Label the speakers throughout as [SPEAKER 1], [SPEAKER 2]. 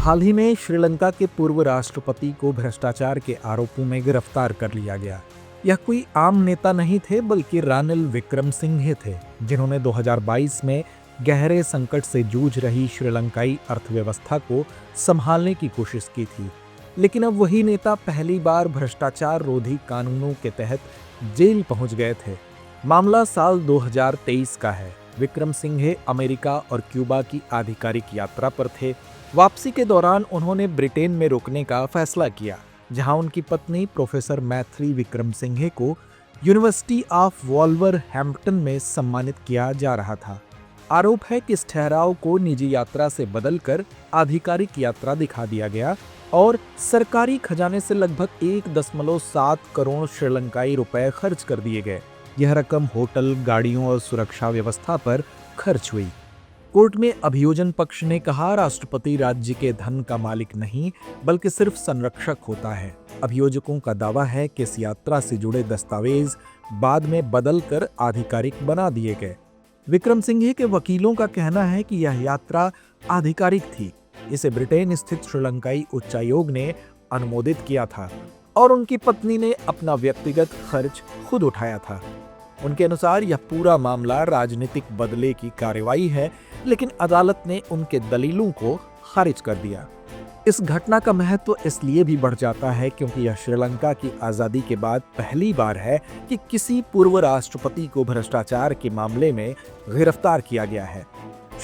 [SPEAKER 1] हाल ही में श्रीलंका के पूर्व राष्ट्रपति को भ्रष्टाचार के आरोपों में गिरफ्तार कर लिया गया। यह कोई आम नेता नहीं थे, बल्कि रानिल विक्रमसिंघे थे, जिन्होंने 2022 में गहरे संकट से जूझ रही श्रीलंकाई अर्थव्यवस्था को संभालने की कोशिश की थी। लेकिन अब वही नेता पहली बार भ्रष्टाचार रोधी कानूनों के तहत जेल पहुंच गए थे। मामला साल 2023 का है। विक्रमसिंघे अमेरिका और क्यूबा की आधिकारिक यात्रा पर थे। वापसी के दौरान उन्होंने ब्रिटेन में रुकने का फैसला किया, जहां उनकी पत्नी प्रोफेसर मैथ्री विक्रमसिंघे को यूनिवर्सिटी ऑफ वॉल्वरहैम्पटन में सम्मानित किया जा रहा था। आरोप है कि इस ठहराव को निजी यात्रा से बदलकर आधिकारिक यात्रा दिखा दिया गया और सरकारी खजाने से लगभग 1.7 करोड़ श्रीलंकाई रुपए खर्च कर दिए गए। यह रकम होटल, गाड़ियों और सुरक्षा व्यवस्था पर खर्च हुई। कोर्ट में अभियोजन पक्ष ने कहा, राष्ट्रपति राज्य के धन का मालिक नहीं, बल्कि सिर्फ संरक्षक होता है। अभियोजकों का दावा है कि इस यात्रा से जुड़े दस्तावेज बाद में बदलकर आधिकारिक बना दिए गए। विक्रमसिंघे के वकीलों का कहना है कि यह यात्रा आधिकारिक थी। इसे ब्रिटेन स्थित श्रीलंकाई उच्चायोग ने अनुमोदित किया था और उनकी पत्नी ने अपना व्यक्तिगत खर्च खुद उठाया था। उनके अनुसार यह पूरा मामला राजनीतिक बदले की कार्रवाई है, लेकिन अदालत ने उनके दलीलों को खारिज कर दिया। इस घटना का महत्व इसलिए भी बढ़ जाता है क्योंकि यह श्रीलंका की आजादी के बाद पहली बार है कि किसी पूर्व राष्ट्रपति को भ्रष्टाचार के मामले में गिरफ्तार किया गया है।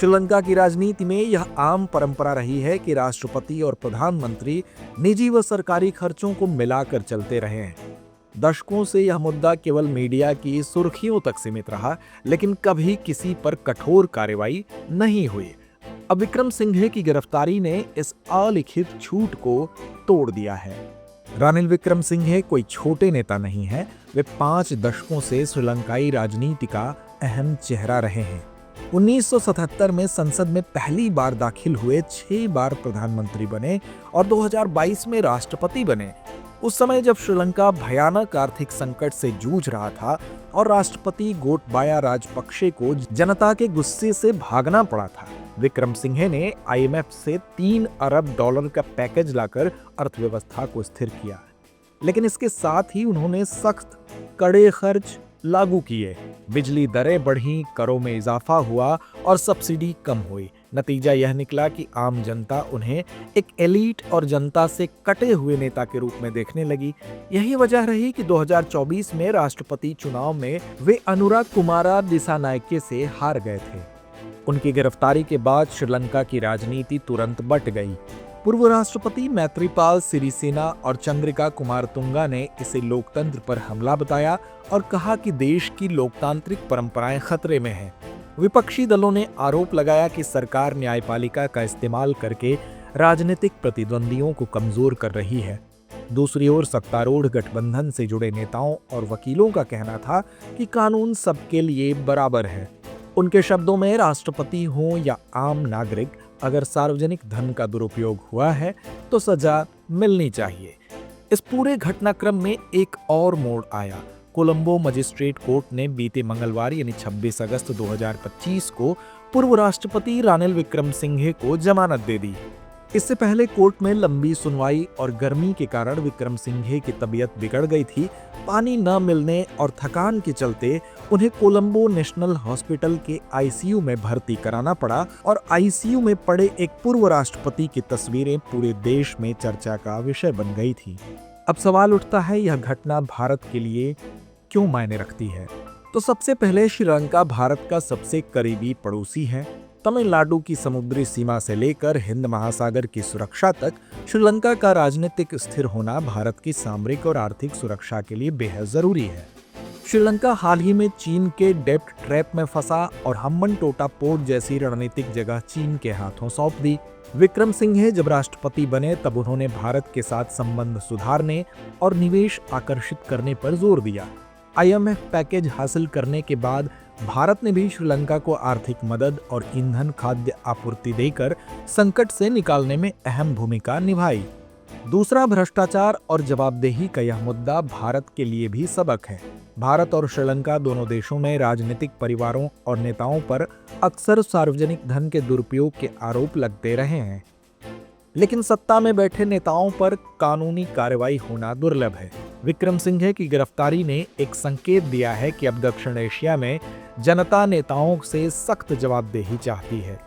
[SPEAKER 1] श्रीलंका की राजनीति में यह आम परंपरा रही है कि राष्ट्रपति और प्रधानमंत्री निजी व सरकारी खर्चों को मिलाकर चलते रहे हैं। दशकों से यह मुद्दा केवल मीडिया की सुर्खियों तक सीमित रहा, लेकिन कभी किसी पर कठोर कार्रवाई नहीं हुई। अब विक्रमसिंघे की गिरफ्तारी ने इस अलिखित छूट को तोड़ दिया है। रानिल विक्रमसिंघे कोई छोटे नेता नहीं है। वे 5 दशकों से श्रीलंकाई राजनीति का अहम चेहरा रहे हैं। 1977 में संसद में पहली बार दाखिल हुए, 6 बार प्रधानमंत्री बने और 2022 में राष्ट्रपति बने। उस समय जब श्रीलंका भयानक आर्थिक संकट से जूझ रहा था और राष्ट्रपति गोटबाया राजपक्षे को जनता के गुस्से से भागना पड़ा था, विक्रमसिंघे ने IMF से $3 अरब का पैकेज लाकर अर्थव्यवस्था को स्थिर किया। लेकिन इसके साथ ही उन्होंने सख्त कड़े खर्च लागू किए। बिजली दरें बढ़ीं, करों में इजाफा हुआ और सब्सिडी कम हुई। नतीजा यह निकला कि आम जनता उन्हें एक एलीट और जनता से कटे हुए नेता के रूप में देखने लगी। यही वजह रही कि 2024 में राष्ट्रपति चुनाव में वे अनुराग कुमारा दिसानायके से हार गए थे। उनकी गिरफ्तारी के बाद श्रीलंका की राजनीति तुरंत बंट गई। पूर्व राष्ट्रपति मैत्रीपाल सिरिसेना और चंद्रिका कुमारतुंगा ने इसे लोकतंत्र पर हमला बताया और कहा कि देश की लोकतांत्रिक परंपराएं खतरे में हैं। विपक्षी दलों ने आरोप लगाया कि सरकार न्यायपालिका का इस्तेमाल करके राजनीतिक प्रतिद्वंदियों को कमजोर कर रही है। दूसरी ओर सत्तारूढ़ गठबंधन से जुड़े नेताओं और वकीलों का कहना था कि कानून सबके लिए बराबर है। उनके शब्दों में, राष्ट्रपति हो या आम नागरिक, अगर सार्वजनिक धन का दुरुपयोग हुआ है तो सजा मिलनी चाहिए। इस पूरे घटनाक्रम में एक और मोड़ आया। कोलंबो मजिस्ट्रेट कोर्ट ने बीते मंगलवार यानी 26 अगस्त 2025 को पूर्व राष्ट्रपति रानिल विक्रमसिंघे को जमानत दे दी। इससे पहले कोर्ट में लंबी सुनवाई और गर्मी के कारण विक्रमसिंघे की तबीयत बिगड़ गई थी। पानी न मिलने और थकान के चलते उन्हें कोलंबो नेशनल हॉस्पिटल के ICU में भर्ती कराना पड़ा और ICU में पड़े एक पूर्व राष्ट्रपति की तस्वीरें पूरे देश में चर्चा का विषय बन गई थी। अब सवाल उठता है, यह घटना भारत के लिए क्यों मायने रखती है? तो सबसे पहले श्रीलंका भारत का सबसे करीबी पड़ोसी है। तमिलनाडु की समुद्री सीमा से लेकर हिंद महासागर की सुरक्षा तक श्रीलंका का राजनीतिक स्थिर होना भारत की सामरिक और आर्थिक सुरक्षा के लिए बेहद जरूरी है। श्रीलंका हाल ही में चीन के डेप्ट ट्रैप में फंसा और हम्बनटोटा पोर्ट जैसी रणनीतिक जगह चीन के हाथों सौंप दी। विक्रमसिंघे जब राष्ट्रपति बने तब उन्होंने भारत के साथ संबंध सुधारने और निवेश आकर्षित करने पर जोर दिया। IMF पैकेज हासिल करने के बाद भारत ने भी श्रीलंका को आर्थिक मदद और ईंधन खाद्य आपूर्ति देकर संकट से निकालने में अहम भूमिका निभाई। दूसरा, भ्रष्टाचार और जवाबदेही का यह मुद्दा भारत के लिए भी सबक है। भारत और श्रीलंका दोनों देशों में राजनीतिक परिवारों और नेताओं पर अक्सर सार्वजनिक धन के दुरुपयोग के आरोप लगते रहे हैं। लेकिन सत्ता में बैठे नेताओं पर कानूनी कार्रवाई होना दुर्लभ है। विक्रम सिंघे की गिरफ्तारी ने एक संकेत दिया है कि अब दक्षिण एशिया में जनता नेताओं से सख्त जवाबदेही चाहती है।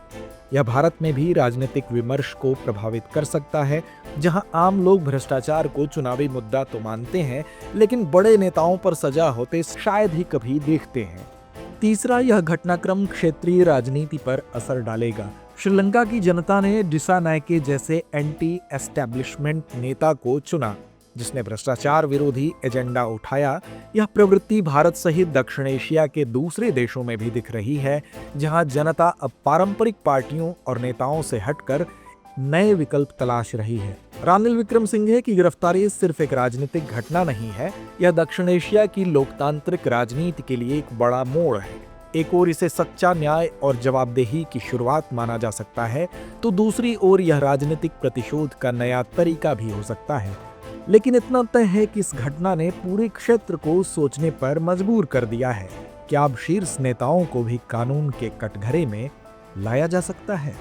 [SPEAKER 1] यह भारत में भी राजनीतिक विमर्श को प्रभावित कर सकता है, जहां आम लोग भ्रष्टाचार को चुनावी मुद्दा तो मानते हैं, लेकिन बड़े नेताओं पर सजा होते शायद ही कभी देखते हैं। तीसरा, यह घटनाक्रम क्षेत्रीय राजनीति पर असर डालेगा। श्रीलंका की जनता ने डिसानायके जैसे एंटी एस्टैब्लिशमेंट नेता को चुना, जिसने भ्रष्टाचार विरोधी एजेंडा उठाया। यह प्रवृत्ति भारत सहित दक्षिण एशिया के दूसरे देशों में भी दिख रही है, जहां जनता अब पारंपरिक पार्टियों और नेताओं से हटकर नए विकल्प तलाश रही है। रानिल विक्रमसिंघे की गिरफ्तारी सिर्फ एक राजनीतिक घटना नहीं है, यह दक्षिण एशिया की लोकतांत्रिक राजनीति के लिए एक बड़ा मोड़ है। एक ओर इसे सच्चा न्याय और जवाबदेही की शुरुआत माना जा सकता है, तो दूसरी ओर यह राजनीतिक प्रतिशोध का नया तरीका भी हो सकता है। लेकिन इतना तय है कि इस घटना ने पूरे क्षेत्र को सोचने पर मजबूर कर दिया है। क्या अब शीर्ष नेताओं को भी कानून के कटघरे में लाया जा सकता है?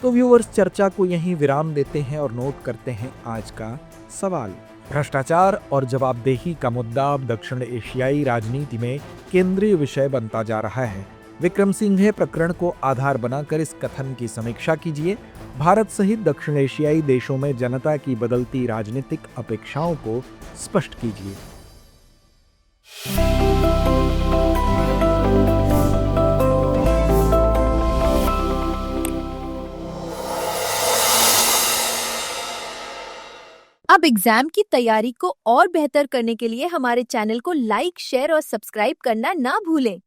[SPEAKER 1] तो व्यूअर्स, चर्चा को यहीं विराम देते हैं और नोट करते हैं आज का सवाल। भ्रष्टाचार और जवाबदेही का मुद्दा अब दक्षिण एशियाई राजनीति में केंद्रीय विषय बनता जा रहा है। विक्रम सिंघे प्रकरण को आधार बनाकर इस कथन की समीक्षा कीजिए। भारत सहित दक्षिण एशियाई देशों में जनता की बदलती राजनीतिक अपेक्षाओं को स्पष्ट कीजिए।
[SPEAKER 2] अब एग्जाम की तैयारी को और बेहतर करने के लिए हमारे चैनल को लाइक, शेयर और सब्सक्राइब करना ना भूलें।